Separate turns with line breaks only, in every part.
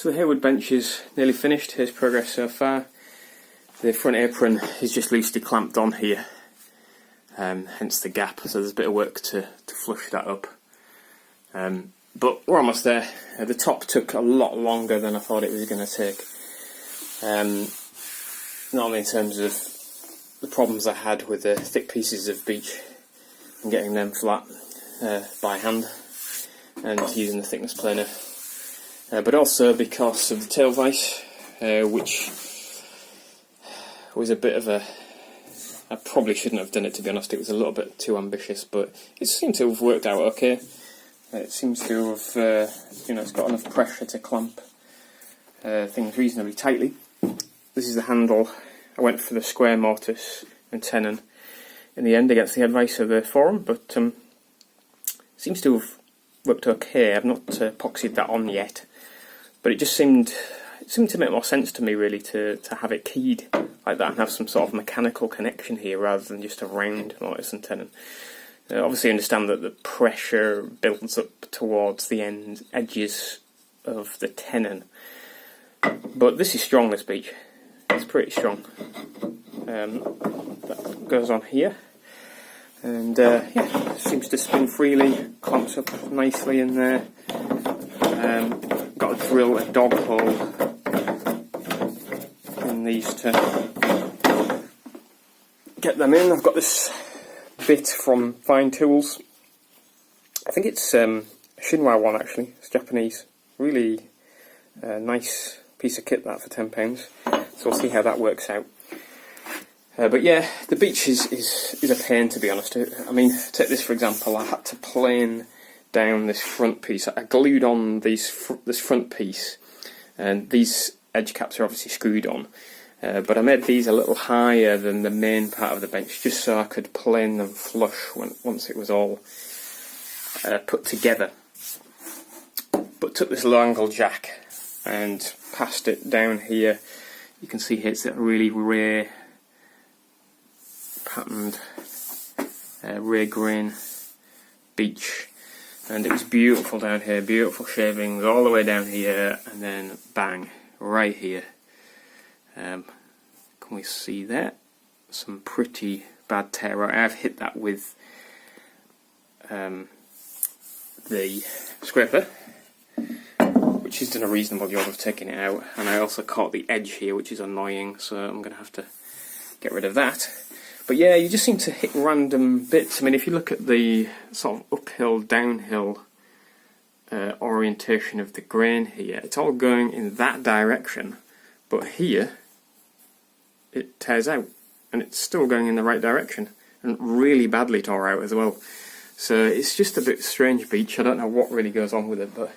So the Hayward bench is nearly finished. Here's progress so far. The front apron is just loosely clamped on here, hence the gap, so there's a bit of work to flush that up. But we're almost there. The top took a lot longer than I thought it was going to take. Not only in terms of the problems I had with the thick pieces of beech and getting them flat by hand and using the thickness planer, but also because of the tail vise, which was a bit of a... I probably shouldn't have done it, to be honest. It was a little bit too ambitious, but it seemed to have worked out okay. It seems to have, it's got enough pressure to clamp things reasonably tightly. This is the handle. I went for the square mortise and tenon in the end against the advice of the forum, but seems to have worked okay. I've not epoxied that on yet, but it just seemed to make more sense to me, really, to have it keyed like that and have some sort of mechanical connection here rather than just a round mortise and tenon. Obviously I understand that the pressure builds up towards the edges of the tenon, but this is strong, this beech. It's pretty strong. That goes on here, and yeah, seems to spin freely, clamps up nicely in there. Got to drill a dog hole in these to get them in. I've got this bit from Fine Tools. I think it's a Shinwa one, actually. It's Japanese. Really nice piece of kit, that, for £10. So we'll see how that works out. But yeah, the beech is a pain, to be honest. I mean, take this for example. I had to plane down this front piece. I glued on this front piece, and these edge caps are obviously screwed on. But I made these a little higher than the main part of the bench, just so I could plane them flush once it was all put together. But took this low angle jack and passed it down here. You can see here it's a really rare patterned, rare grain beech, and it was beautiful down here, beautiful shavings all the way down here, and then bang, right here. Can we see that? Some pretty bad tear. I've hit that with the scraper, which has done a reasonable job of taking it out, and I also caught the edge here, which is annoying, so I'm going to have to get rid of that. But yeah, you just seem to hit random bits. I mean, if you look at the sort of uphill, downhill orientation of the grain here, it's all going in that direction, but here it tears out, and it's still going in the right direction, and really badly tore out as well. So it's just a bit strange beech. I don't know what really goes on with it, but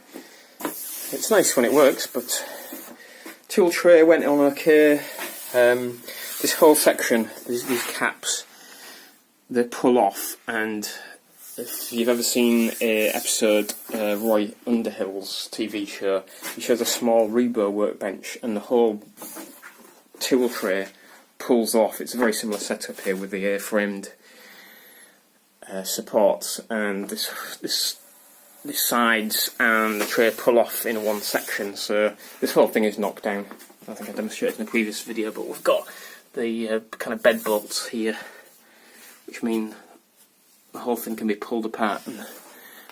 it's nice when it works. But tool tray went on okay. This whole section, these caps, they pull off, and if you've ever seen an episode Roy Underhill's TV show, he shows a small Rebo workbench, and the whole tool tray pulls off. It's a very similar setup here with the A-framed supports, and this sides and the tray pull off in one section, so this whole thing is knocked down. I think I demonstrated in the previous video, but we've got the kind of bed bolts here, which mean the whole thing can be pulled apart and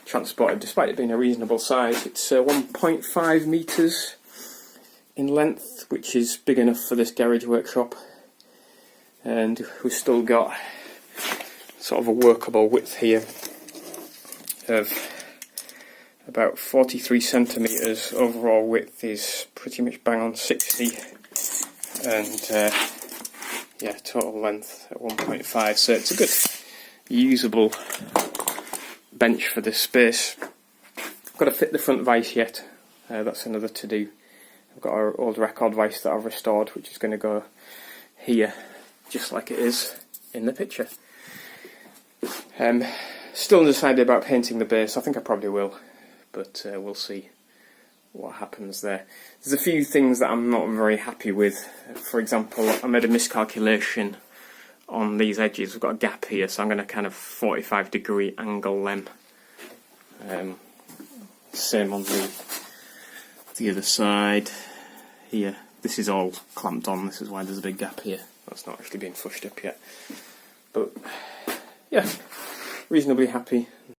transported, despite it being a reasonable size. It's 1.5 metres in length, which is big enough for this garage workshop, and we've still got sort of a workable width here of about 43 centimetres. Overall width is pretty much bang on 60, and yeah, total length at 1.5, so it's a good usable bench for this space. I've got to fit the front vise yet, that's another to do. I've got our old record vise that I've restored, which is going to go here, just like it is in the picture. Still undecided about painting the base. I think I probably will, but we'll see what happens there. There's a few things that I'm not very happy with. For example, I made a miscalculation on these edges. We've got a gap here, so I'm going to kind of 45-degree angle them. Same on the the other side. Here, this is all clamped on, this is why there's a big gap here. That's not actually been flushed up yet. But yeah, reasonably happy.